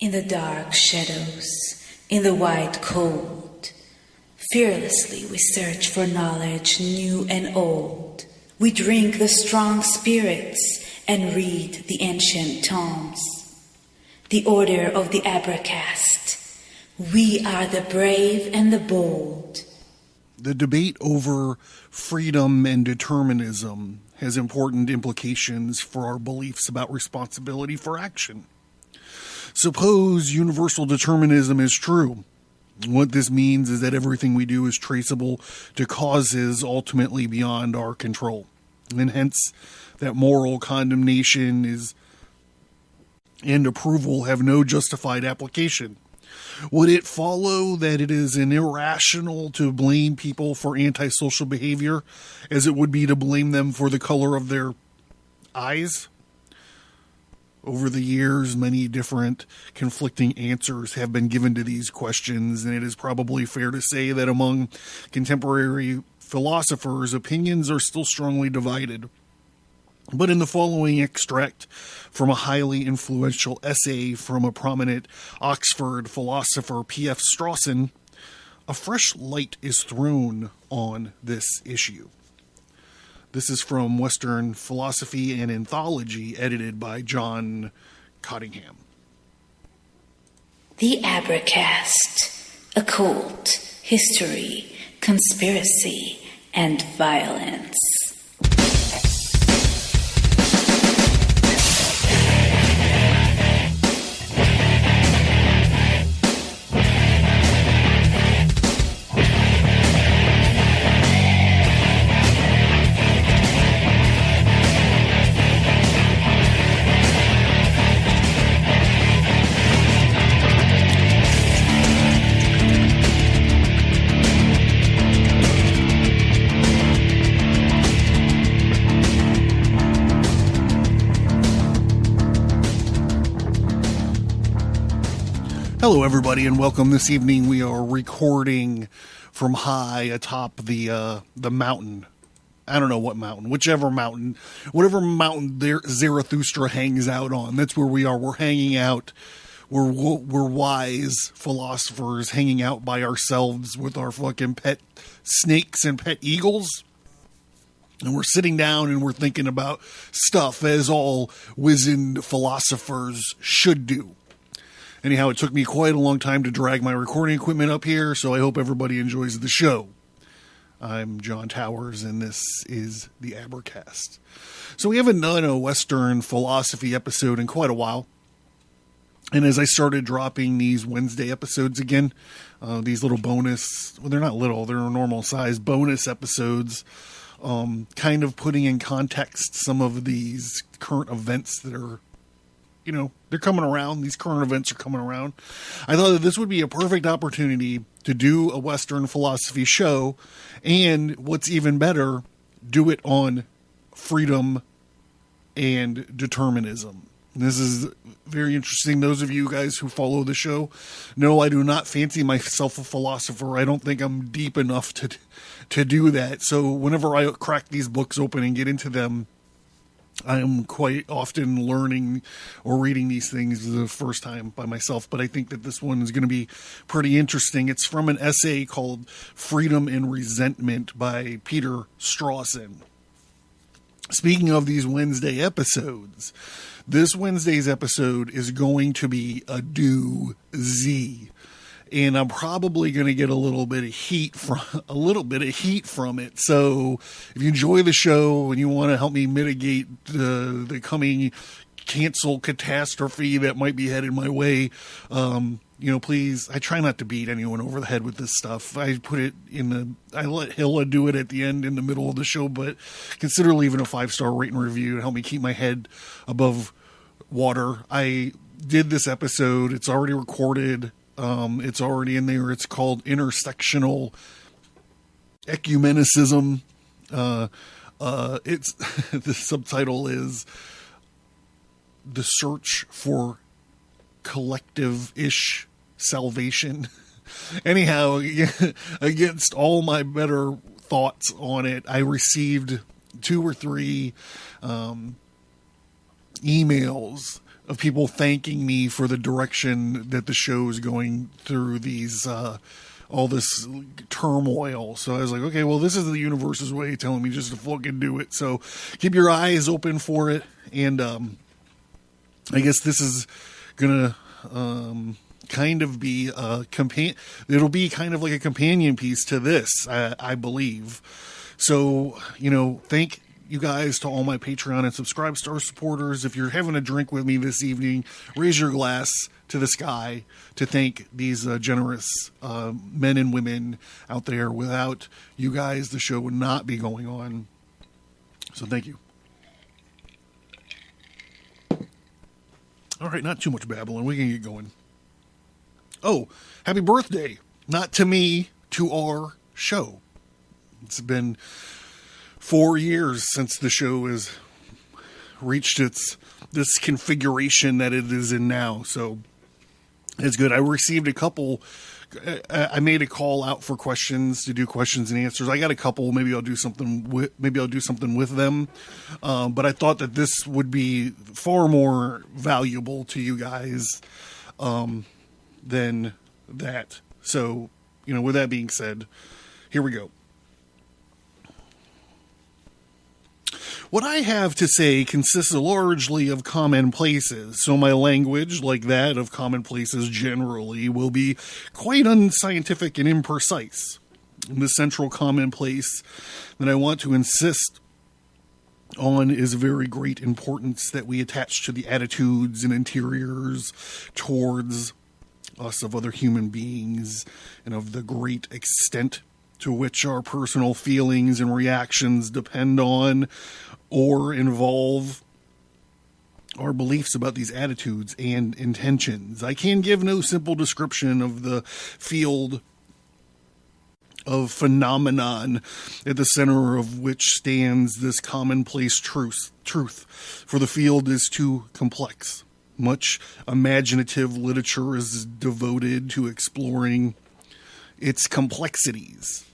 In the dark shadows, in the white cold, fearlessly we search for knowledge new and old. We drink the strong spirits and read the ancient tomes. The order of the Abracast. We are the brave and the bold. The debate over freedom and determinism has important implications for our beliefs about responsibility for action. Suppose universal determinism is true. What this means is that everything we do is traceable to causes ultimately beyond our control, and hence that moral condemnation and approval have no justified application. Would it follow that it is irrational to blame people for antisocial behavior as it would be to blame them for the color of their eyes? Over the years, many different conflicting answers have been given to these questions, and it is probably fair to say that among contemporary philosophers, opinions are still strongly divided. But in the following extract from a highly influential essay from a prominent Oxford philosopher, P.F. Strawson, a fresh light is thrown on this issue. This is from Western Philosophy and Anthology, edited by John Cottingham. The Abracast, occult, history, conspiracy, and violence. Hello, everybody, and welcome. This evening we are recording from high atop the mountain. I don't know what mountain, whatever mountain there Zarathustra hangs out on. That's where we are. We're hanging out. We're wise philosophers hanging out by ourselves with our fucking pet snakes and pet eagles. And we're sitting down and we're thinking about stuff as all wizened philosophers should do. Anyhow, it took me quite a long time to drag my recording equipment up here, so I hope everybody enjoys the show. I'm John Towers, and this is the Abracast. So we haven't done a Western philosophy episode in quite a while. And as I started dropping these Wednesday episodes again, these little bonus, well, they're not little, they're normal size bonus episodes, kind of putting in context some of these current events that are, they're coming around. These current events are coming around. I thought that this would be a perfect opportunity to do a Western philosophy show. And what's even better, do it on freedom and determinism. This is very interesting. Those of you guys who follow the show know I do not fancy myself a philosopher. I don't think I'm deep enough to do that. So whenever I crack these books open and get into them, I am quite often learning or reading these things the first time by myself, but I think that this one is going to be pretty interesting. It's from an essay called Freedom and Resentment by Peter Strawson. Speaking of these Wednesday episodes, this Wednesday's episode is going to be a doozy. And I'm probably going to get a little bit of heat from it. So if you enjoy the show and you want to help me mitigate the coming cancel catastrophe that might be headed my way, please, I try not to beat anyone over the head with this stuff. I let Hilla do it at the end in the middle of the show, but consider leaving a 5-star rate and review to help me keep my head above water. I did this episode. It's already recorded. It's already in there. It's called Intersectional Ecumenicism. The subtitle is The Search for Collective-ish Salvation. Anyhow, against all my better thoughts on it, I received 2 or 3 emails of people thanking me for the direction that the show is going through these, all this turmoil. So I was like, okay, well, this is the universe's way of telling me just to fucking do it. So keep your eyes open for it. And, I guess this is gonna, kind of be it'll be kind of like a companion piece to this, I believe. So, thank you guys to all my Patreon and Subscribe Star supporters. If you're having a drink with me this evening, raise your glass to the sky to thank these generous men and women out there. Without you guys, the show would not be going on. So thank you. All right, not too much babbling. We can get going. Oh, happy birthday. Not to me, to our show. It's been 4 years since the show has reached this configuration that it is in now. So it's good. I received a couple. I made a call out for questions to do questions and answers. I got a couple. Maybe I'll do something with them. But I thought that this would be far more valuable to you guys than that. So, with that being said, here we go. What I have to say consists largely of commonplaces, so my language, like that of commonplaces generally, will be quite unscientific and imprecise. The central commonplace that I want to insist on is very great importance that we attach to the attitudes and interiors towards us of other human beings, and of the great extent to which our personal feelings and reactions depend on or involve our beliefs about these attitudes and intentions. I can give no simple description of the field of phenomenon at the center of which stands this commonplace truth, for the field is too complex. Much imaginative literature is devoted to exploring its complexities.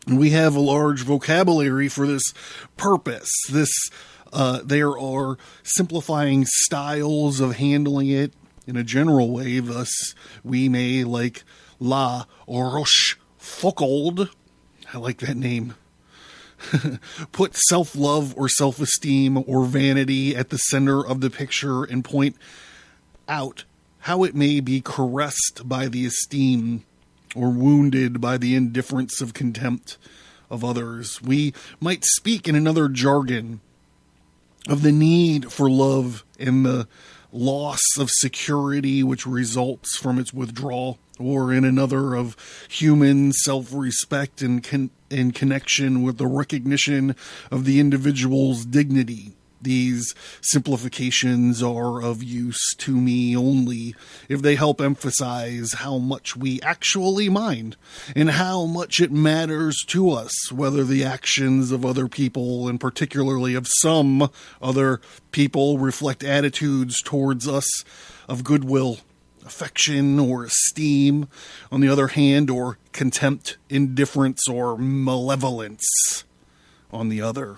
We have a large vocabulary for this purpose. There are simplifying styles of handling it in a general way. Thus, we may, like La Rochefoucauld, I like that name, put self-love or self-esteem or vanity at the center of the picture and point out how it may be caressed by the esteem or wounded by the indifference of contempt of others. We might speak in another jargon of the need for love and the loss of security which results from its withdrawal, or in another of human self-respect and in connection with the recognition of the individual's dignity. These simplifications are of use to me only if they help emphasize how much we actually mind and how much it matters to us whether the actions of other people, and particularly of some other people, reflect attitudes towards us of goodwill, affection, or esteem, on the other hand, or contempt, indifference, or malevolence on the other.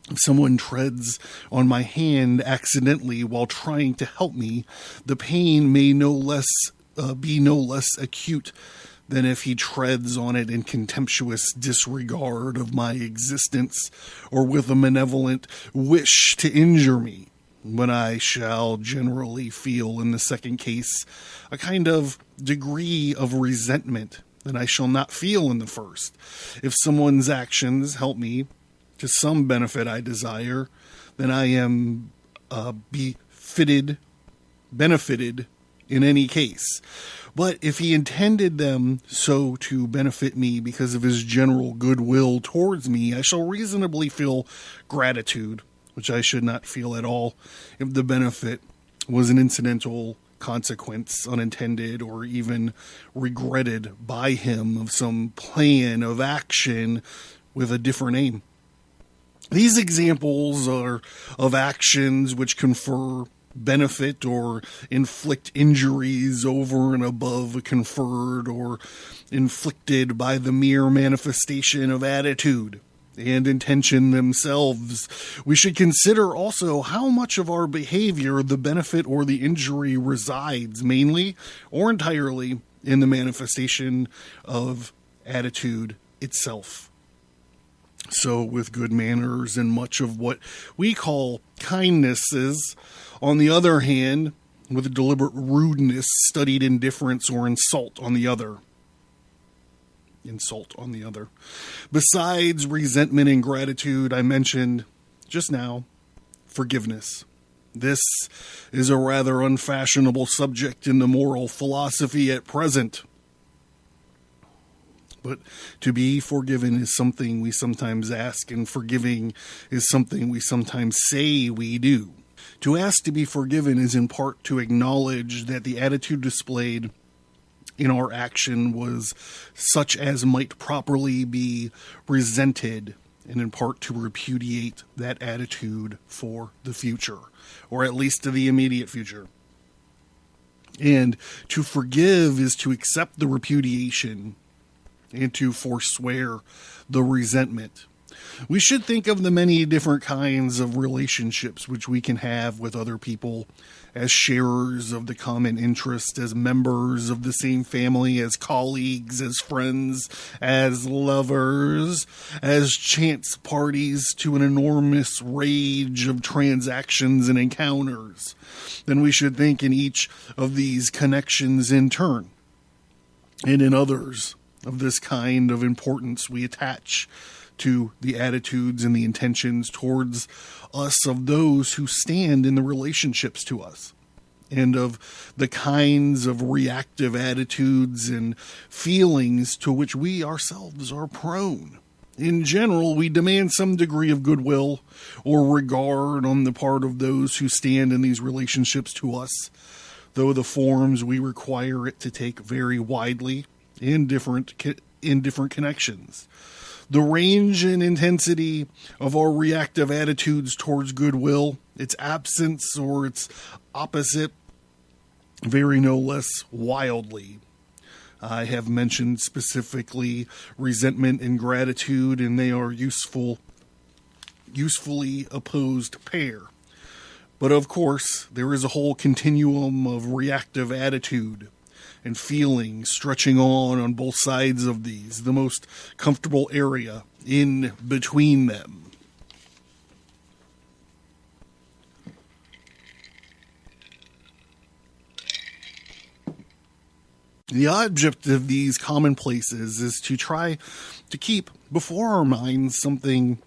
If someone treads on my hand accidentally while trying to help me, the pain may be no less acute than if he treads on it in contemptuous disregard of my existence, or with a malevolent wish to injure me, when I shall generally feel in the second case a kind of degree of resentment that I shall not feel in the first. If someone's actions help me to some benefit I desire, then I am benefited in any case. But if he intended them so to benefit me because of his general goodwill towards me, I shall reasonably feel gratitude, which I should not feel at all if the benefit was an incidental consequence, unintended or even regretted by him, of some plan of action with a different aim. These examples are of actions which confer benefit or inflict injuries over and above conferred or inflicted by the mere manifestation of attitude. and intention themselves. We should consider also how much of our behavior, the benefit or the injury, resides mainly or entirely in the manifestation of attitude itself. So with good manners and much of what we call kindnesses, on the other hand, with a deliberate rudeness, studied indifference, or insult on the other. Besides resentment and gratitude, I mentioned just now forgiveness. This is a rather unfashionable subject in the moral philosophy at present. But to be forgiven is something we sometimes ask, and forgiving is something we sometimes say we do. To ask to be forgiven is in part to acknowledge that the attitude displayed in our action was such as might properly be resented, and in part to repudiate that attitude for the future, or at least to the immediate future. And to forgive is to accept the repudiation and to forswear the resentment. We should think of the many different kinds of relationships which we can have with other people as sharers of the common interest, as members of the same family, as colleagues, as friends, as lovers, as chance parties to an enormous range of transactions and encounters. Then we should think in each of these connections in turn, and in others of this kind of importance we attach to the attitudes and the intentions towards us of those who stand in the relationships to us, and of the kinds of reactive attitudes and feelings to which we ourselves are prone. In general, we demand some degree of goodwill or regard on the part of those who stand in these relationships to us, though the forms we require it to take vary widely in different connections. The range and intensity of our reactive attitudes towards goodwill, its absence or its opposite, vary no less wildly. I have mentioned specifically resentment and gratitude, and they are usefully opposed pair. But of course, there is a whole continuum of reactive attitude and feeling stretching on both sides of these, the most comfortable area in between them. The object of these commonplaces is to try to keep before our minds something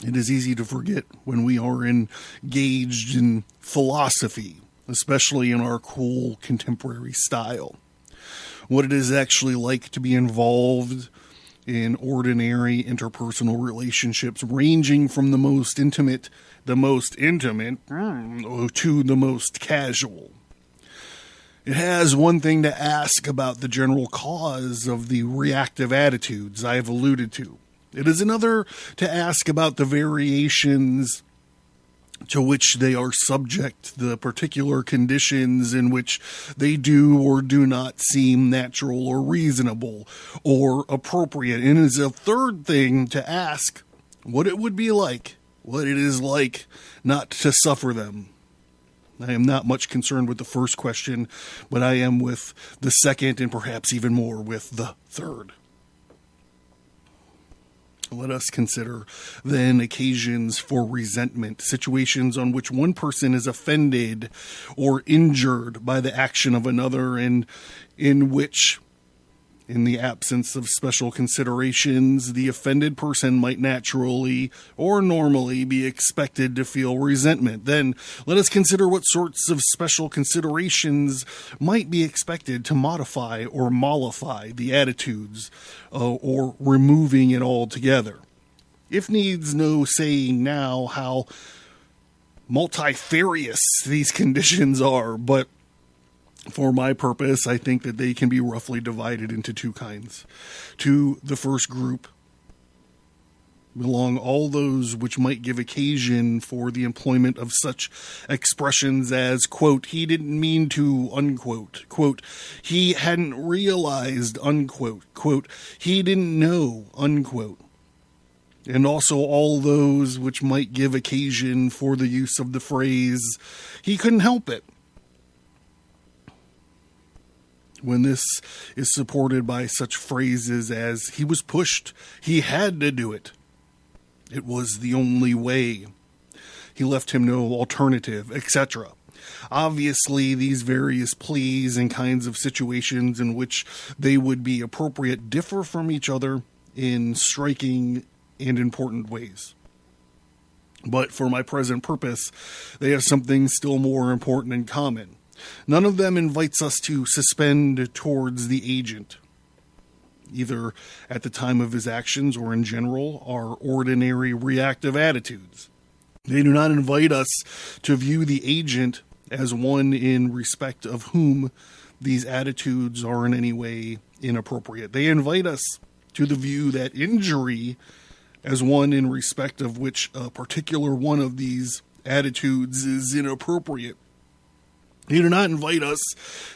it is easy to forget when we are engaged in philosophy, especially in our cool contemporary style. What it is actually like to be involved in ordinary interpersonal relationships, ranging from the most intimate to the most casual. It has one thing to ask about the general cause of the reactive attitudes I have alluded to. It is another to ask about the variations to which they are subject, the particular conditions in which they do or do not seem natural or reasonable or appropriate. And it is a third thing to ask what it would be like, what it is like not to suffer them. I am not much concerned with the first question, but I am with the second and perhaps even more with the third. Let us consider then occasions for resentment, situations on which one person is offended or injured by the action of another, and in which, in the absence of special considerations, the offended person might naturally or normally be expected to feel resentment. Then let us consider what sorts of special considerations might be expected to modify or mollify the attitudes or removing it altogether. If needs no saying now how multifarious these conditions are, but for my purpose, I think that they can be roughly divided into two kinds. To the first group belong all those which might give occasion for the employment of such expressions as, quote, he didn't mean to, unquote, quote, he hadn't realized, unquote, quote, he didn't know, unquote. and also all those which might give occasion for the use of the phrase, he couldn't help it. When this is supported by such phrases as, he was pushed, he had to do it, it was the only way, he left him no alternative, etc. Obviously, these various pleas and kinds of situations in which they would be appropriate differ from each other in striking and important ways. But for my present purpose, they have something still more important in common. None of them invites us to suspend towards the agent, either at the time of his actions or in general, our ordinary reactive attitudes. They do not invite us to view the agent as one in respect of whom these attitudes are in any way inappropriate. They invite us to the view that injury as one in respect of which a particular one of these attitudes is inappropriate. They do not invite us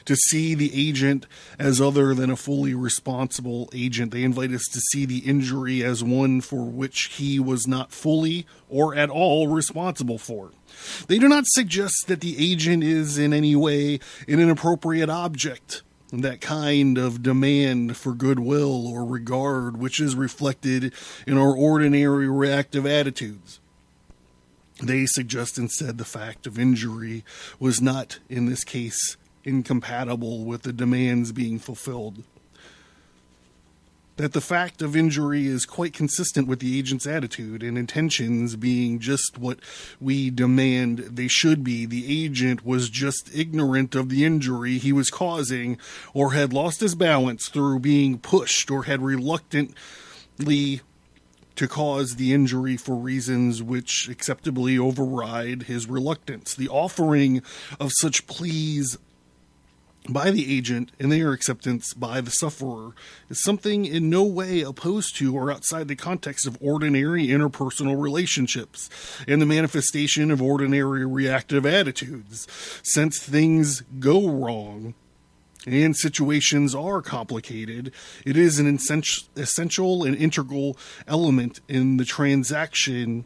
to see the agent as other than a fully responsible agent. They invite us to see the injury as one for which he was not fully or at all responsible for. They do not suggest that the agent is in any way an inappropriate object, that kind of demand for goodwill or regard which is reflected in our ordinary reactive attitudes. They suggest instead the fact of injury was not, in this case, incompatible with the demands being fulfilled. That the fact of injury is quite consistent with the agent's attitude and intentions being just what we demand they should be. The agent was just ignorant of the injury he was causing, or had lost his balance through being pushed, or had reluctantly to cause the injury for reasons which acceptably override his reluctance. The offering of such pleas by the agent and their acceptance by the sufferer is something in no way opposed to or outside the context of ordinary interpersonal relationships and the manifestation of ordinary reactive attitudes. Since things go wrong and situations are complicated, it is an essential and integral element in the transaction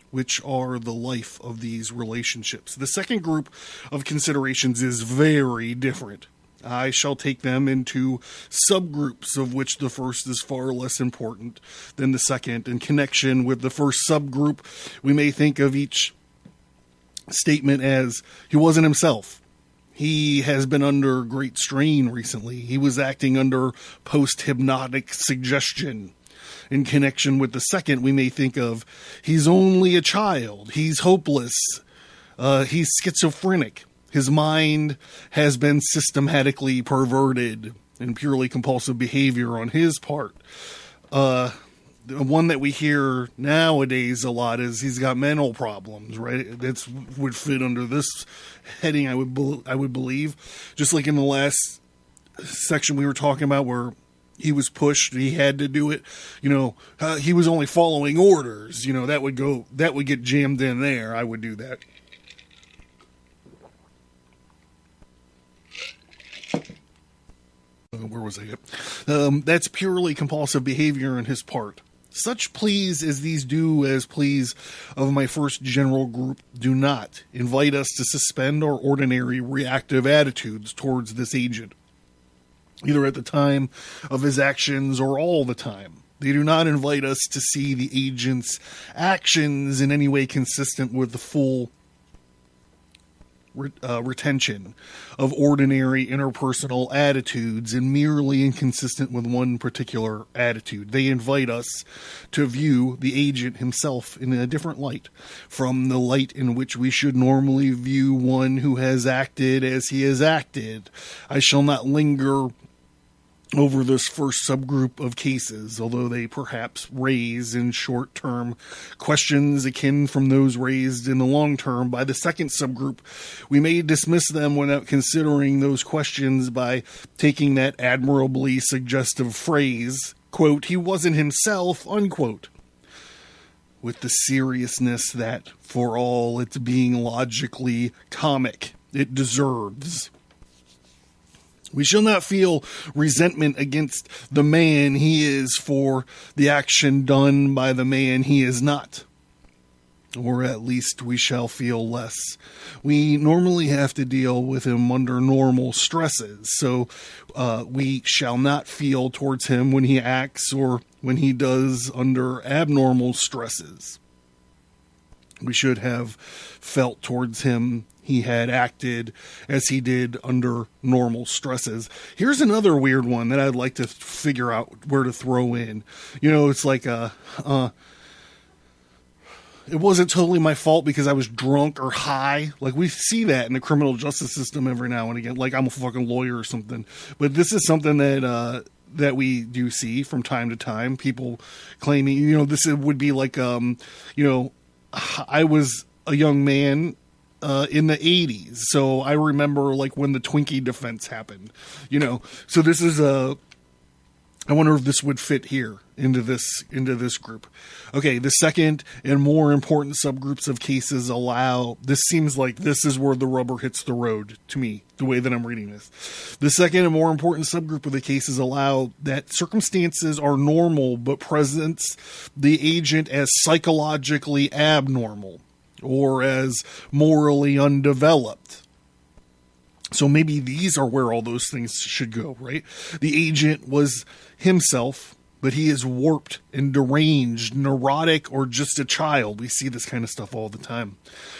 which are the life of these relationships. The second group of considerations is very different. I shall take them into subgroups, of which the first is far less important than the second. In connection with the first subgroup, we may think of each statement as, he wasn't himself. He has been under great strain recently. He was acting under post-hypnotic suggestion. In connection with the second, we may think of, he's only a child. He's hopeless. He's schizophrenic. His mind has been systematically perverted and purely compulsive behavior on his part. The one that we hear nowadays a lot is he's got mental problems, right? That would fit under this heading, I would believe. Just like in the last section we were talking about where he was pushed, he had to do it, he was only following orders, that would get jammed in there. I would do that. Where was I at? That's purely compulsive behavior on his part. Such pleas as these do as pleas of my first general group do not invite us to suspend our ordinary reactive attitudes towards this agent, either at the time of his actions or all the time. They do not invite us to see the agent's actions in any way consistent with the full retention of ordinary interpersonal attitudes and merely inconsistent with one particular attitude. They invite us to view the agent himself in a different light from the light in which we should normally view one who has acted as he has acted. I shall not linger over this first subgroup of cases, although they perhaps raise in short term questions akin from those raised in the long term by the second subgroup. We may dismiss them without considering those questions by taking that admirably suggestive phrase, quote, he wasn't himself, unquote, with the seriousness that, for all its being logically comic, it deserves. We shall not feel resentment against the man he is for the action done by the man he is not. Or at least we shall feel less. We normally have to deal with him under normal stresses, so we shall not feel towards him when he acts or when he does under abnormal stresses. We should have felt towards him he had acted as he did under normal stresses. Here's another weird one that I'd like to figure out where to throw in. It's like it wasn't totally my fault because I was drunk or high. Like, we see that in the criminal justice system every now and again. Like, I'm a fucking lawyer or something. But this is something that we do see from time to time. People claiming, this would be like, I was a young man in the 80s. So I remember like when the Twinkie defense happened, so this is I wonder if this would fit here into this group. Okay. The second and more important subgroups of cases allow, this seems like this is where the rubber hits the road to me, the way that I'm reading this. The second and more important subgroup of the cases allow that circumstances are normal, but presents the agent as psychologically abnormal or as morally undeveloped. So maybe these are where all those things should go, right? The agent was himself, but he is warped and deranged, neurotic, or just a child. We see this kind of stuff all the time.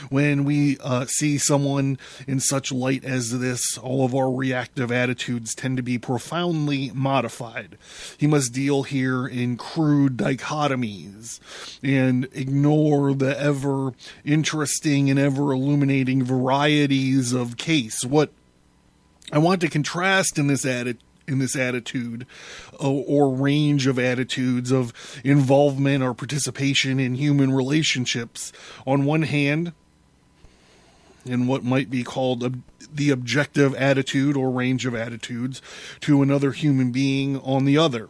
When we see someone in such light as this, all of our reactive attitudes tend to be profoundly modified. He must deal here in crude dichotomies and ignore the ever interesting and ever illuminating varieties of case. What I want to contrast in this attitude or range of attitudes of involvement or participation in human relationships, on one hand, in what might be called the objective attitude or range of attitudes to another human being on the other.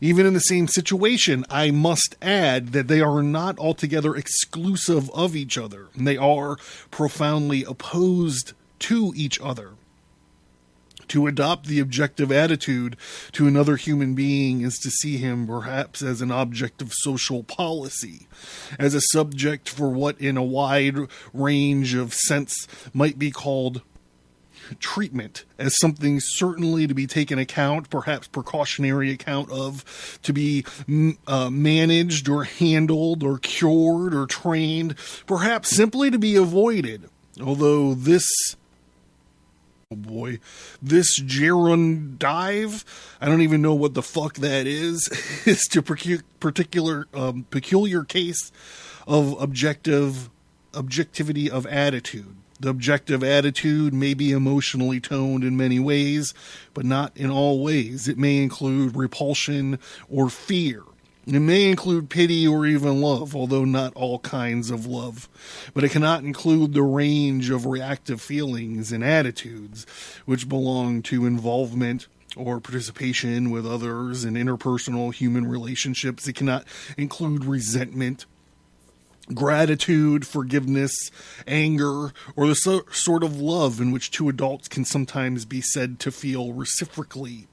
Even in the same situation, I must add that they are not altogether exclusive of each other. They are profoundly opposed to each other. To adopt the objective attitude to another human being is to see him perhaps as an object of social policy, as a subject for what in a wide range of sense might be called treatment, as something certainly to be taken account, perhaps precautionary account of, to be managed or handled or cured or trained, perhaps simply to be avoided. Although this gerundive, I don't even know what the fuck that is to peculiar case of objectivity of attitude. The objective attitude may be emotionally toned in many ways, but not in all ways. It may include repulsion or fear. It may include pity or even love, although not all kinds of love. But it cannot include the range of reactive feelings and attitudes which belong to involvement or participation with others in interpersonal human relationships. It cannot include resentment, gratitude, forgiveness, anger, or the sort of love in which two adults can sometimes be said to feel reciprocally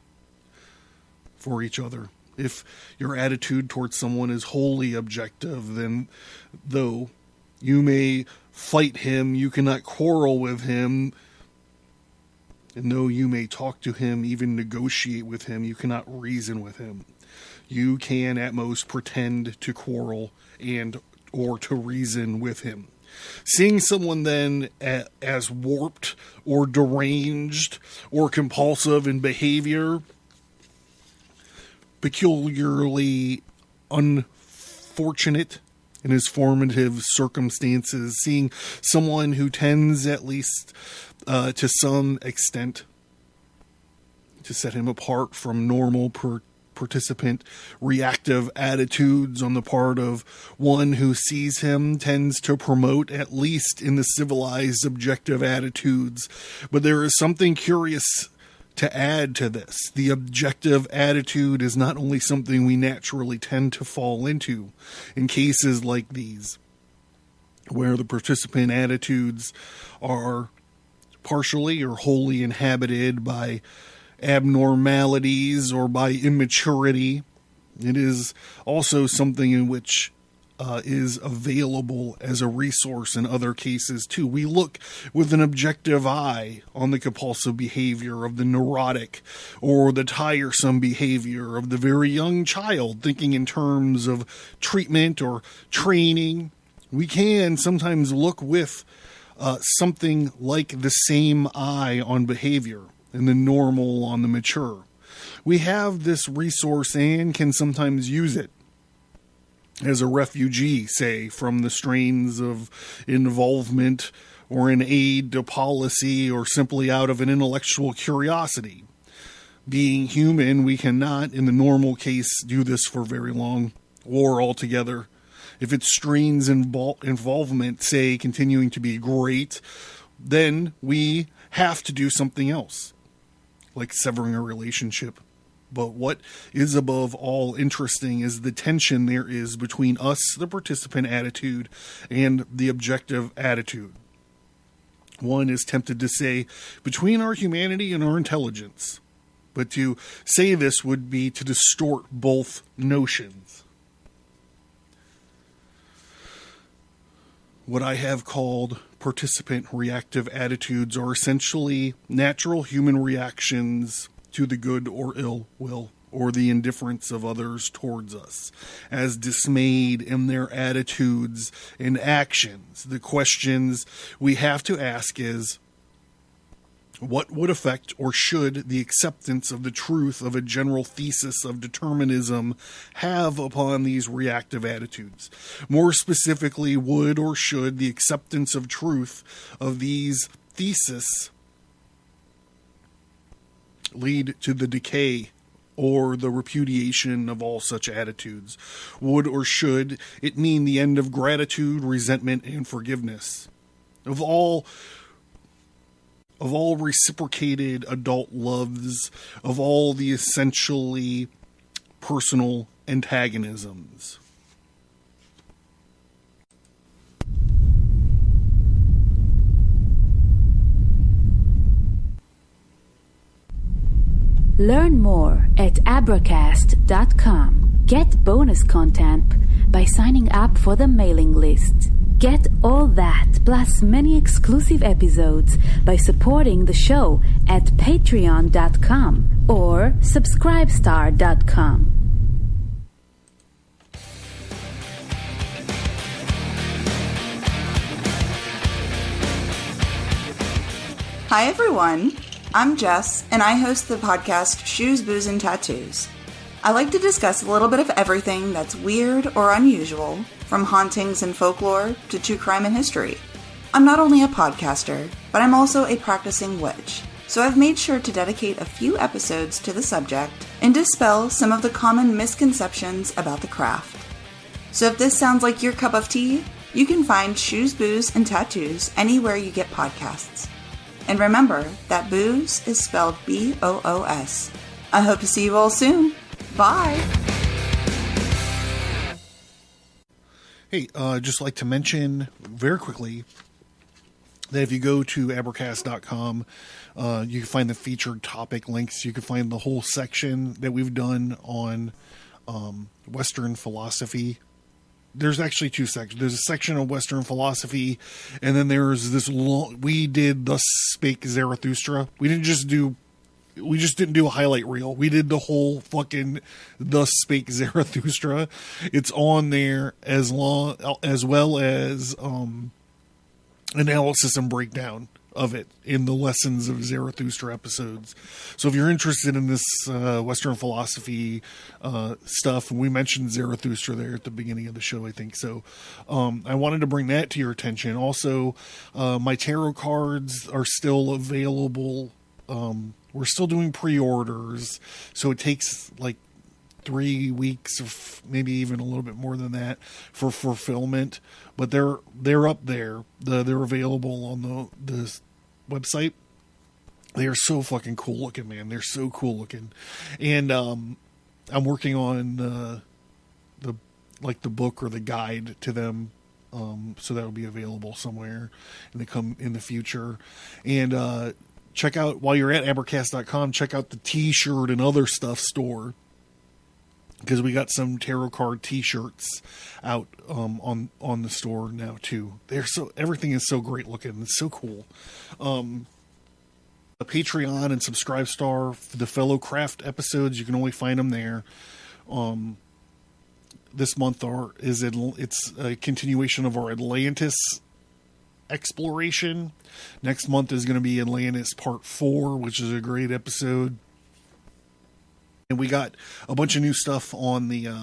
for each other. If your attitude towards someone is wholly objective, then though you may fight him, you cannot quarrel with him, and though you may talk to him, even negotiate with him, you cannot reason with him. You can at most pretend to quarrel or to reason with him. Seeing someone then as warped or deranged or compulsive in behavior, peculiarly unfortunate in his formative circumstances, seeing someone who tends, at least to some extent, to set him apart from normal participant reactive attitudes on the part of one who sees him, tends to promote, at least in the civilized objective attitudes. But there is something curious to add to this. The objective attitude is not only something we naturally tend to fall into in cases like these, where the participant attitudes are partially or wholly inhabited by abnormalities or by immaturity. It is also something in which is available as a resource in other cases too. We look with an objective eye on the compulsive behavior of the neurotic or the tiresome behavior of the very young child, thinking in terms of treatment or training. We can sometimes look with something like the same eye on behavior and the normal on the mature. We have this resource and can sometimes use it as a refugee, say, from the strains of involvement or an aid to policy or simply out of an intellectual curiosity. Being human, we cannot, in the normal case, do this for very long or altogether. If it strains involvement, say, continuing to be great, then we have to do something else, like severing a relationship. But what is above all interesting is the tension there is between us, the participant attitude, and the objective attitude. One is tempted to say, between our humanity and our intelligence. But to say this would be to distort both notions. What I have called participant reactive attitudes are essentially natural human reactions to the good or ill will or the indifference of others towards us, as dismayed in their attitudes and actions. The questions we have to ask is, what would affect or should the acceptance of the truth of a general thesis of determinism have upon these reactive attitudes? More specifically, would or should the acceptance of truth of these theses lead to the decay or the repudiation of all such attitudes? Would or should it mean the end of gratitude, resentment, and forgiveness? Of all reciprocated adult loves, of all the essentially personal antagonisms. Learn more at abracast.com. Get bonus content by signing up for the mailing list. Get all that, plus many exclusive episodes by supporting the show at patreon.com or subscribestar.com. Hi everyone, I'm Jess, and I host the podcast Shoes, Booze, and Tattoos. I like to discuss a little bit of everything that's weird or unusual, from hauntings and folklore to true crime and history. I'm not only a podcaster, but I'm also a practicing witch, so I've made sure to dedicate a few episodes to the subject and dispel some of the common misconceptions about the craft. So if this sounds like your cup of tea, you can find Shoes, Booze, and Tattoos anywhere you get podcasts. And remember that booze is spelled B-O-O-S. I hope to see you all soon. Bye! Hey, just like to mention very quickly that if you go to abracast.com, you can find the featured topic links. You can find the whole section that we've done on Western philosophy. There's actually two sections. There's a section of Western philosophy, and then there's this long. We did Thus Spake Zarathustra. We just didn't do a highlight reel. We did the whole fucking Thus Spake Zarathustra. It's on there as well as analysis and breakdown of it in the Lessons of Zarathustra episodes. So if you're interested in this Western philosophy stuff, and we mentioned Zarathustra there at the beginning of the show, I think so. I wanted to bring that to your attention. Also, my tarot cards are still available. We're still doing pre-orders, so it takes like 3 weeks or maybe even a little bit more than that for fulfillment, but they're up there. They're available on the website. They are so fucking cool looking, man. They're so cool looking. And I'm working on the book or the guide to them So that will be available somewhere in the future. And check out, while you're at Abercast.com, check out the T-shirt and other stuff store, because we got some tarot card T-shirts out on the store now too. Everything is so great looking. It's so cool. The Patreon and Subscribe Star for the Fellow Craft episodes, you can only find them there. This month it's a continuation of our Atlantis exploration. Next month is going to be Atlantis Part 4, which is a great episode. And we got a bunch of new stuff on the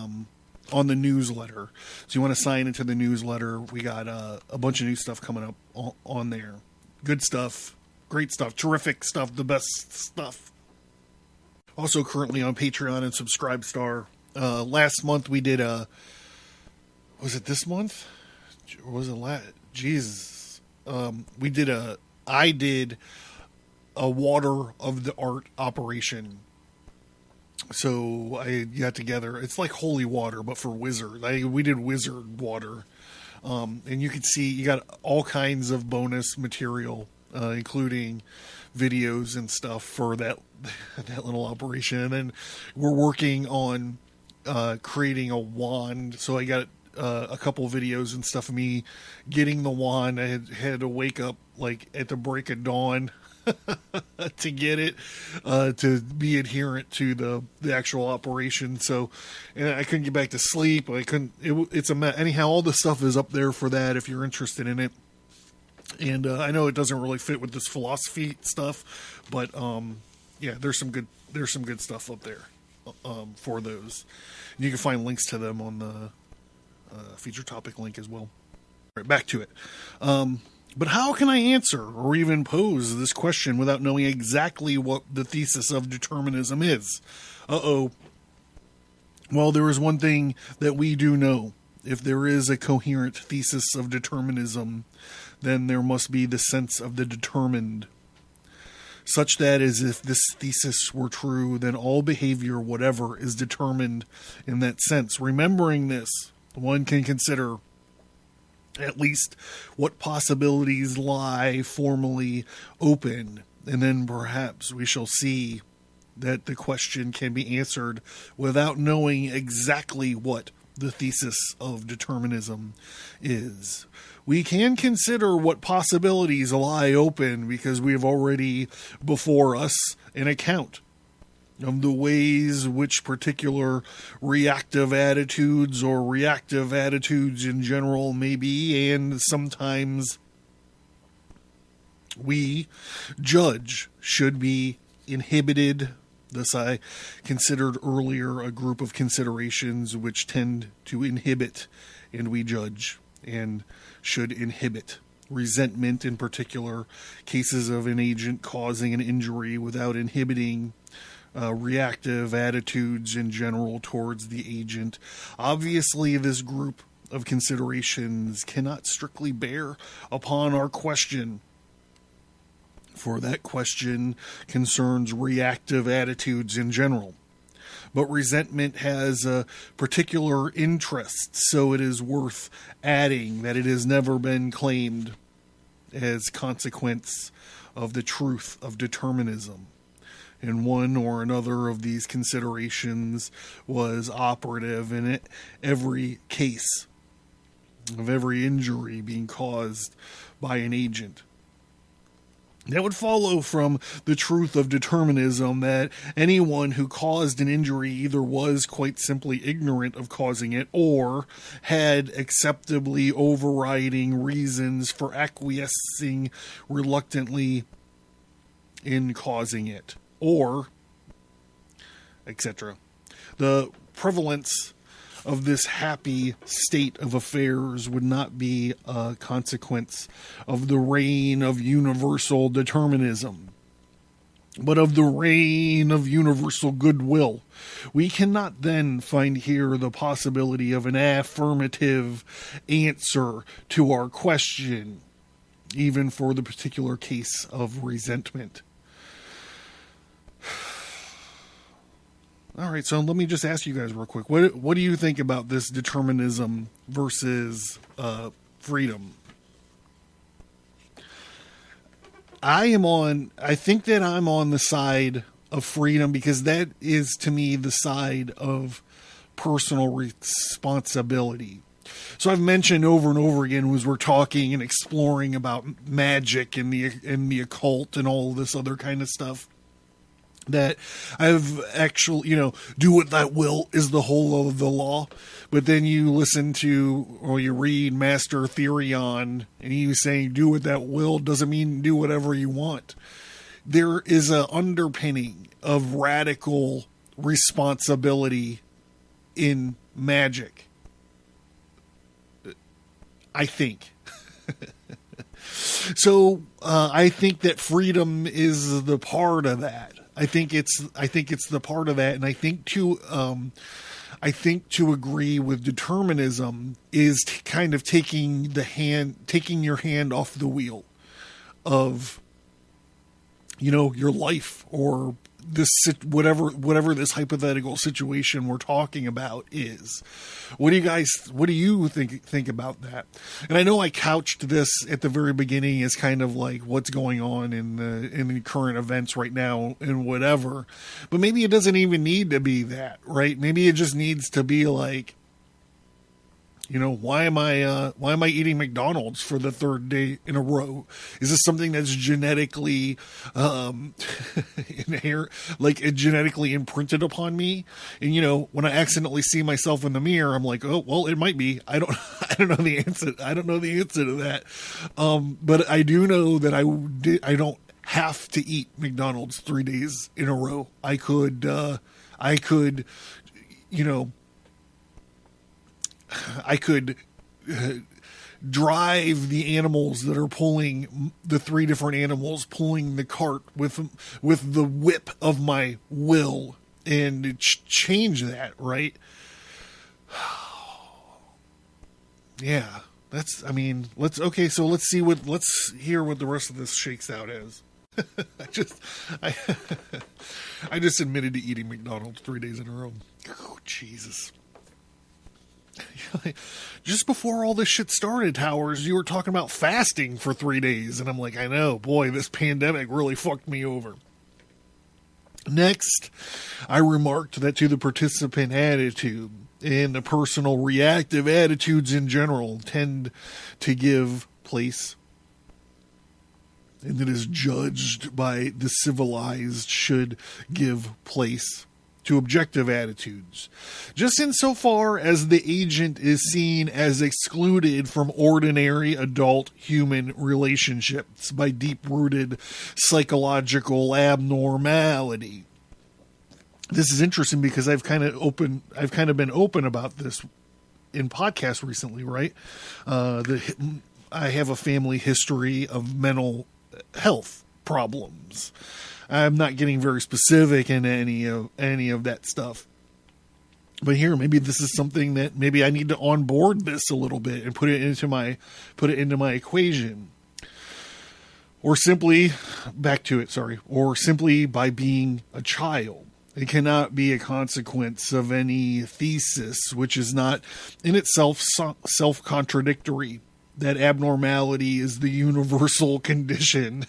newsletter. So you want to sign into the newsletter. We got a bunch of new stuff coming up on there. Good stuff. Great stuff. Terrific stuff. The best stuff. Also currently on Patreon and Subscribe Star. Last month we did was it this month? Or was it Jesus. I did a Water of the Art operation. So I got together. It's like holy water, but for wizard. We did wizard water. And you can see you got all kinds of bonus material, including videos and stuff for that little operation. And then we're working on creating a wand. So I got a couple videos and stuff of me getting the wand. I had to wake up like at the break of dawn to get it, to be adherent to the actual operation. So, and I couldn't get back to sleep. It's a mess. Anyhow, all the stuff is up there for that if you're interested in it. And I know it doesn't really fit with this philosophy stuff, but yeah, there's some good stuff up there for those. And you can find links to them on the feature topic link as well. All right, back to it. But how can I answer or even pose this question without knowing exactly what the thesis of determinism is? Well, there is one thing that we do know. If there is a coherent thesis of determinism, then there must be the sense of the determined. Such that as if this thesis were true, then all behavior, whatever, is determined in that sense. Remembering this, one can consider at least what possibilities lie formally open, and then perhaps we shall see that the question can be answered without knowing exactly what the thesis of determinism is. We can consider what possibilities lie open because we have already before us an account of the ways which particular reactive attitudes or reactive attitudes in general may be, and sometimes we judge should be inhibited. Thus, I considered earlier a group of considerations which tend to inhibit, and we judge and should inhibit. Resentment, in particular, cases of an agent causing an injury without inhibiting reactive attitudes in general towards the agent. Obviously, this group of considerations cannot strictly bear upon our question, for that question concerns reactive attitudes in general. But resentment has a particular interest, so it is worth adding that it has never been claimed as consequence of the truth of determinism. And one or another of these considerations was operative in every case of every injury being caused by an agent. That would follow from the truth of determinism that anyone who caused an injury either was quite simply ignorant of causing it or had acceptably overriding reasons for acquiescing reluctantly in causing it, or etc. The prevalence of this happy state of affairs would not be a consequence of the reign of universal determinism, but of the reign of universal goodwill. We cannot then find here the possibility of an affirmative answer to our question, even for the particular case of resentment. All right, so let me just ask you guys real quick. What do you think about this determinism versus freedom. I think that I'm on the side of freedom because that is, to me, the side of personal responsibility. So I've mentioned over and over again, as we're talking and exploring about magic and the occult and all this other kind of stuff, that I've actually, do what that will is the whole of the law. But then you listen to, or you read Master Therion, and he's saying do what that will doesn't mean do whatever you want. There is an underpinning of radical responsibility in magic, I think. So I think that freedom is the part of that. I think it's the part of that, and I think to agree with determinism is kind of taking your hand off the wheel of, your life, or this whatever this hypothetical situation we're talking about is. What do you think about that? And I know I couched this at the very beginning as kind of like what's going on in the current events right now and whatever, but maybe it doesn't even need to be that, right? Maybe it just needs to be like, why am I eating McDonald's for the third day in a row? Is this something that's genetically, genetically imprinted upon me? And when I accidentally see myself in the mirror, I'm like, oh, well, it might be. I don't know the answer. I don't know the answer to that. But I do know that I don't have to eat McDonald's 3 days in a row. I could, I could drive the animals that are pulling the three different animals pulling the cart with the whip of my will and change that, right? Yeah, let's hear what the rest of this shakes out as. I just admitted to eating McDonald's 3 days in a row. Oh, Jesus. Just before all this shit started, Towers, you were talking about fasting for 3 days. And I'm like, I know, boy, this pandemic really fucked me over. Next, I remarked that to the participant attitude and the personal reactive attitudes in general tend to give place, and that is judged by the civilized should give place to objective attitudes, just insofar as the agent is seen as excluded from ordinary adult human relationships by deep-rooted psychological abnormality. This is interesting because I've kind of been open about this in podcasts recently, right? I have a family history of mental health problems. I'm not getting very specific in any of that stuff. But here, maybe this is something that maybe I need to onboard this a little bit and put it into my equation. Or simply by being a child. It cannot be a consequence of any thesis, which is not in itself self-contradictory, that abnormality is the universal condition.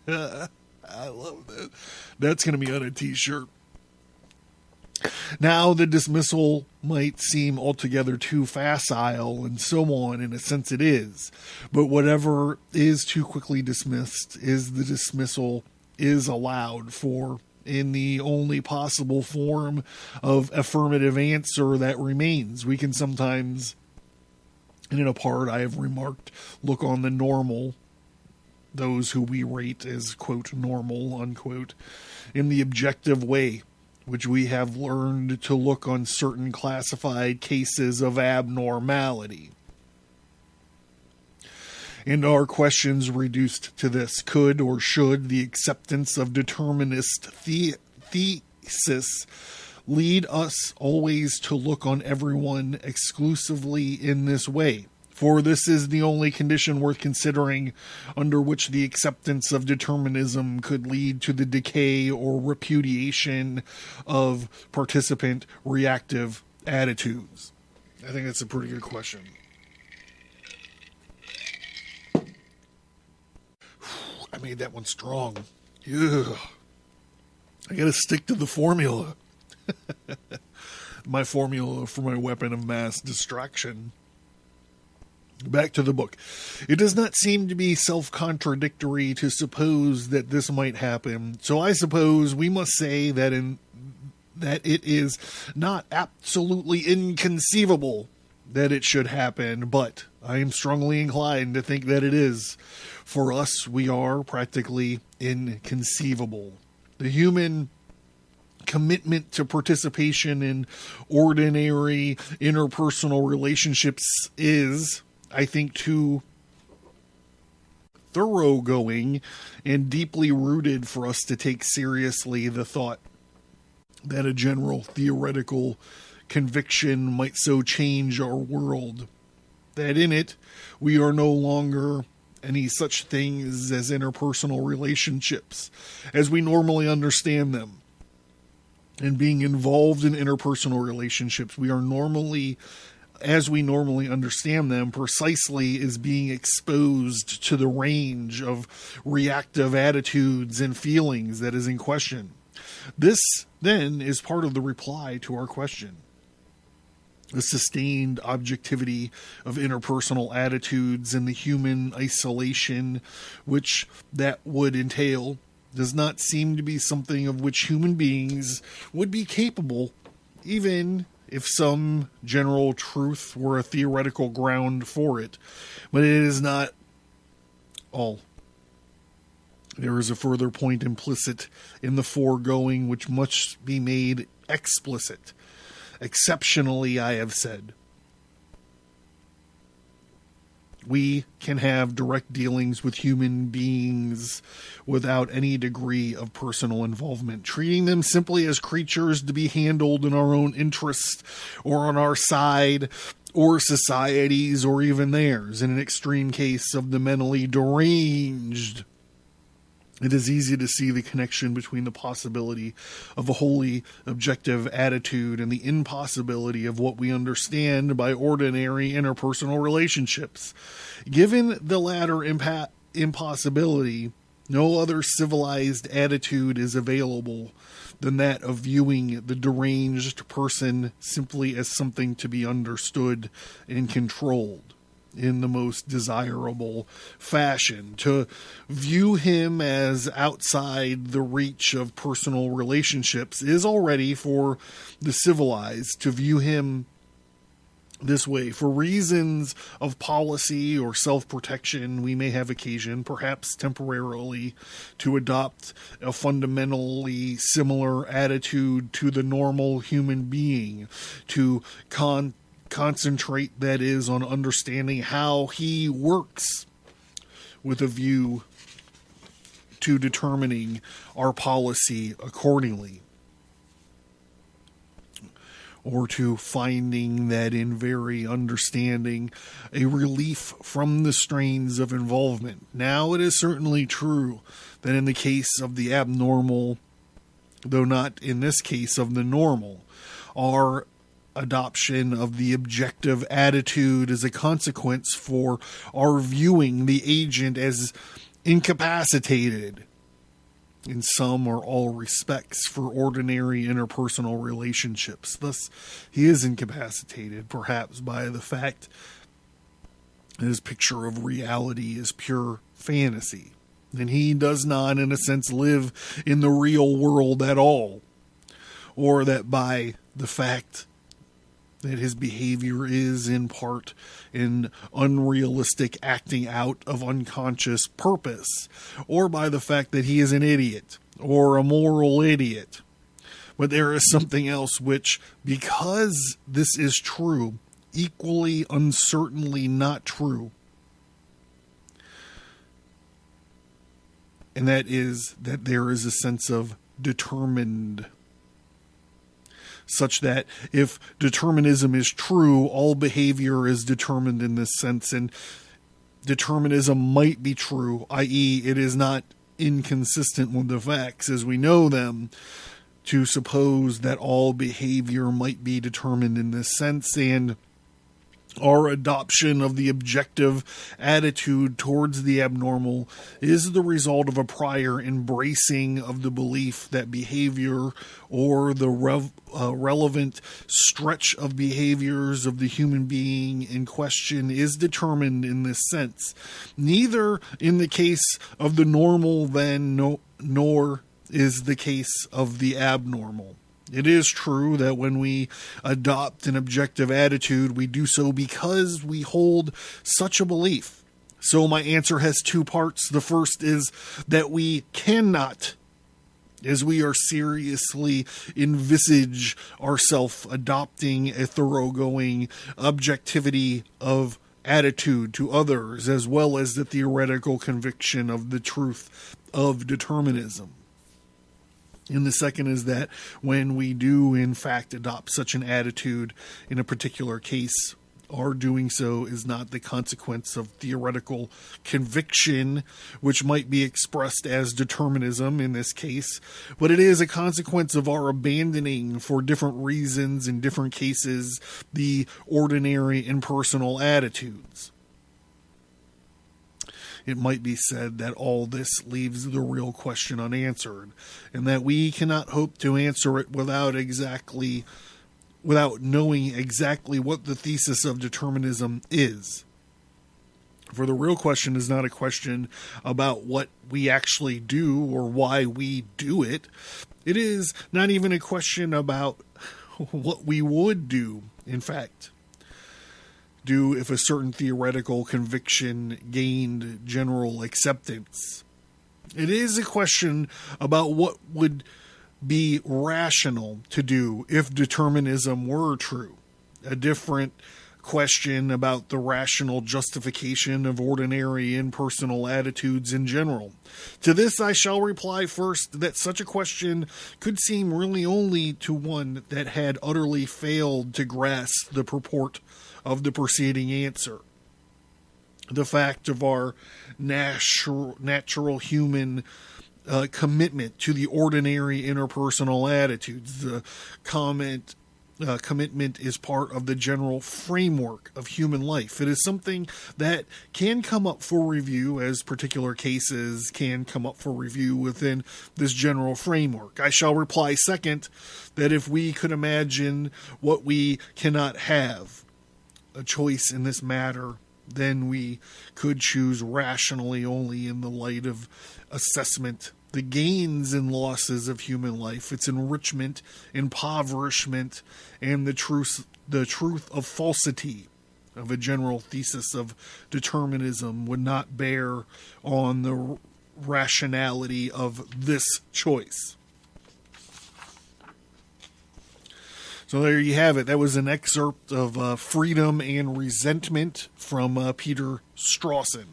I love that. That's going to be on a t-shirt. Now, the dismissal might seem altogether too facile and so on. In a sense, it is. But whatever is too quickly dismissed is the dismissal is allowed for in the only possible form of affirmative answer that remains. We can sometimes, and in a part I have remarked, look on the normal, those who we rate as, quote, normal, unquote, in the objective way, which we have learned to look on certain classified cases of abnormality. And our questions reduced to this: could or should the acceptance of determinist thesis lead us always to look on everyone exclusively in this way? For this is the only condition worth considering under which the acceptance of determinism could lead to the decay or repudiation of participant reactive attitudes. I think that's a pretty good question. I made that one strong. Ugh. I gotta stick to the formula. My formula for my weapon of mass destruction. Back to the book. It does not seem to be self-contradictory to suppose that this might happen. So I suppose we must say that it is not absolutely inconceivable that it should happen, but I am strongly inclined to think that it is. For us, we are practically inconceivable. The human commitment to participation in ordinary interpersonal relationships is, I think, too thoroughgoing and deeply rooted for us to take seriously the thought that a general theoretical conviction might so change our world that in it we are no longer any such things as interpersonal relationships as we normally understand them. And being involved in interpersonal relationships, we are normally, as we normally understand them, precisely as being exposed to the range of reactive attitudes and feelings that is in question. This, then, is part of the reply to our question. The sustained objectivity of interpersonal attitudes and the human isolation which that would entail does not seem to be something of which human beings would be capable, even if some general truth were a theoretical ground for it. But it is not all. There is a further point implicit in the foregoing which must be made explicit. Exceptionally, I have said. We can have direct dealings with human beings without any degree of personal involvement, treating them simply as creatures to be handled in our own interest or on our side, or society's, or even theirs. In an extreme case of the mentally deranged, it is easy to see the connection between the possibility of a wholly objective attitude and the impossibility of what we understand by ordinary interpersonal relationships. Given the latter impossibility, no other civilized attitude is available than that of viewing the deranged person simply as something to be understood and controlled in the most desirable fashion. To view him as outside the reach of personal relationships is already, for the civilized, to view him this way. For reasons of policy or self-protection, we may have occasion, perhaps temporarily, to adopt a fundamentally similar attitude to the normal human being, to concentrate, that is, on understanding how he works with a view to determining our policy accordingly, or to finding that in very understanding a relief from the strains of involvement. Now, it is certainly true that in the case of the abnormal, though not in this case of the normal, our adoption of the objective attitude is a consequence for our viewing the agent as incapacitated in some or all respects for ordinary interpersonal relationships. Thus, he is incapacitated, perhaps, by the fact that his picture of reality is pure fantasy, and he does not, in a sense, live in the real world at all, or that by the fact that his behavior is, in part, an unrealistic acting out of unconscious purpose, or by the fact that he is an idiot, or a moral idiot. But there is something else which, because this is true, equally uncertainly not true. And that is that there is a sense of determined, such that if determinism is true, all behavior is determined in this sense, and determinism might be true, i.e., it is not inconsistent with the facts as we know them, to suppose that all behavior might be determined in this sense, and Our adoption of the objective attitude towards the abnormal is the result of a prior embracing of the belief that behavior or the relevant stretch of behaviors of the human being in question is determined in this sense. Neither in the case of the normal nor is the case of the abnormal. It is true that when we adopt an objective attitude, we do so because we hold such a belief. So my answer has two parts. The first is that we cannot, as we are seriously envisage ourselves adopting a thoroughgoing objectivity of attitude to others, as well as the theoretical conviction of the truth of determinism. And the second is that when we do, in fact, adopt such an attitude in a particular case, our doing so is not the consequence of theoretical conviction, which might be expressed as determinism in this case, but it is a consequence of our abandoning, for different reasons in different cases, the ordinary impersonal attitudes. It might be said that all this leaves the real question unanswered, and that we cannot hope to answer it without knowing exactly what the thesis of determinism is. For the real question is not a question about what we actually do or why we do it. It is not even a question about what we would do, in fact, do if a certain theoretical conviction gained general acceptance. It is a question about what would be rational to do if determinism were true. A different question about the rational justification of ordinary impersonal attitudes in general. To this I shall reply first that such a question could seem really only to one that had utterly failed to grasp the purport of the preceding answer. The fact of our natural human commitment to the ordinary interpersonal attitudes. The commitment is part of the general framework of human life. It is something that can come up for review, as particular cases can come up for review within this general framework. I shall reply second that if we could imagine what we cannot have, a choice in this matter, then we could choose rationally only in the light of assessment, the gains and losses of human life, its enrichment, impoverishment, and the truth of falsity of a general thesis of determinism would not bear on the rationality of this choice. So there you have it. That was an excerpt of Freedom and Resentment from Peter Strawson.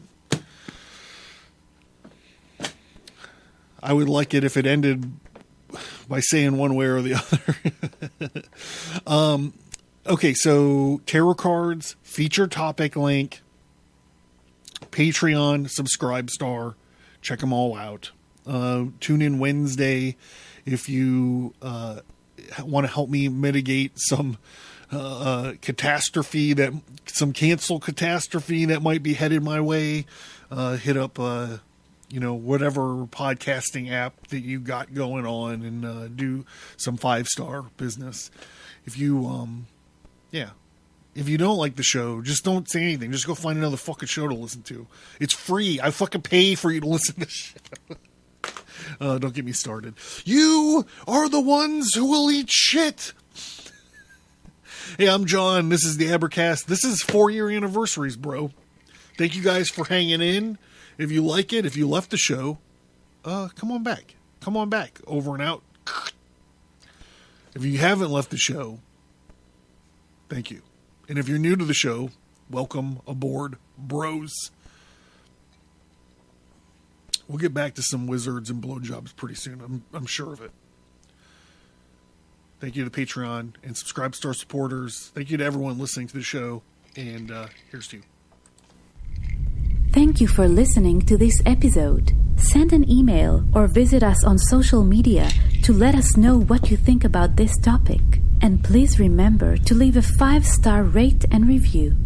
I would like it if it ended by saying one way or the other. Okay, so tarot cards, feature topic link, Patreon, Subscribe Star. Check them all out. Tune in Wednesday if you want to help me mitigate some catastrophe, some cancel catastrophe that might be headed my way. Hit up whatever podcasting app that you got going on and do some 5-star business. If you if you don't like the show, just don't say anything. Just go find another fucking show to listen to. It's free. I fucking pay for you to listen to this shit. Don't get me started. You are the ones who will eat shit. Hey, I'm John. This is the Abercast. This is 4-year anniversaries, bro. Thank you guys for hanging in. If you like it, if you left the show, come on back. Come on back. Over and out. If you haven't left the show, thank you. And if you're new to the show, welcome aboard, bros. We'll get back to some wizards and blowjobs pretty soon. I'm sure of it. Thank you to Patreon and Subscribe Star supporters. Thank you to everyone listening to the show. And here's to you. Thank you for listening to this episode. Send an email or visit us on social media to let us know what you think about this topic. And please remember to leave a 5-star rate and review.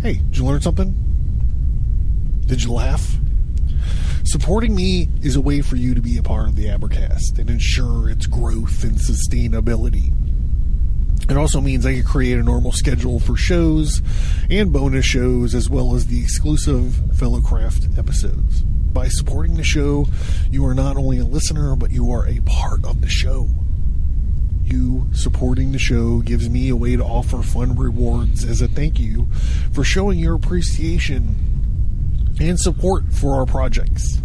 Hey, did you learn something? Did you laugh? Supporting me is a way for you to be a part of the Advercast and ensure its growth and sustainability. It also means I can create a normal schedule for shows and bonus shows, as well as the exclusive Fellowcraft episodes. By supporting the show, you are not only a listener, but you are a part of the show. You supporting the show gives me a way to offer fun rewards as a thank you for showing your appreciation and support for our projects.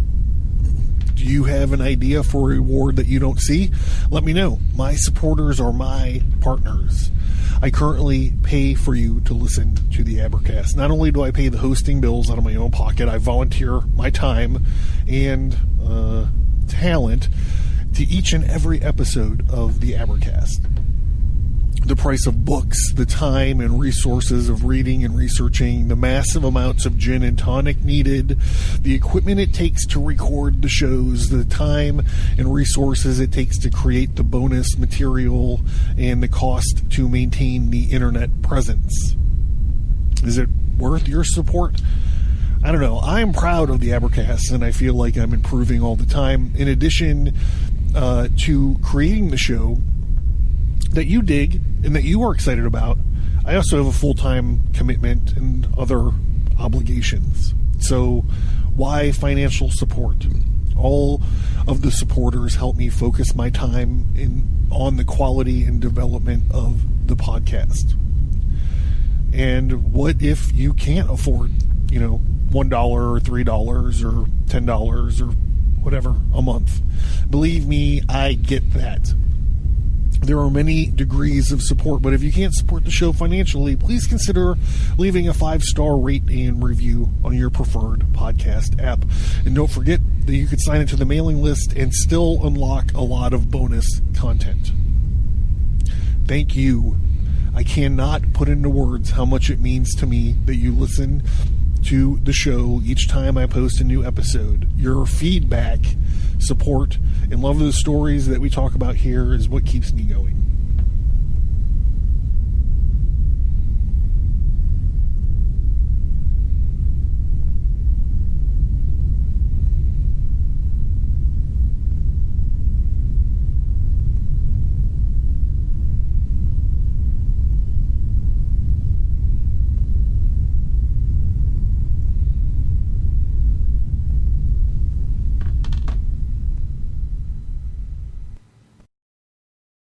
Do you have an idea for a reward that you don't see? Let me know. My supporters are my partners. I currently pay for you to listen to the Advercast. Not only do I pay the hosting bills out of my own pocket, I volunteer my time and talent to each and every episode of the Advercast. The price of books, the time and resources of reading and researching, the massive amounts of gin and tonic needed, the equipment it takes to record the shows, the time and resources it takes to create the bonus material, and the cost to maintain the internet presence. Is it worth your support? I don't know. I am proud of the Advercast, and I feel like I'm improving all the time. In addition to creating the show that you dig and that you are excited about, I also have a full-time commitment and other obligations. So why financial support? All of the supporters help me focus my time on the quality and development of the podcast. And what if you can't afford, $1 or $3 or $10 or whatever a month? Believe me, I get that. There are many degrees of support, but if you can't support the show financially, please consider leaving a 5-star rate and review on your preferred podcast app. And don't forget that you can sign into the mailing list and still unlock a lot of bonus content. Thank you. I cannot put into words how much it means to me that you listen to the show each time I post a new episode. Your feedback, support, and love of the stories that we talk about here is what keeps me going.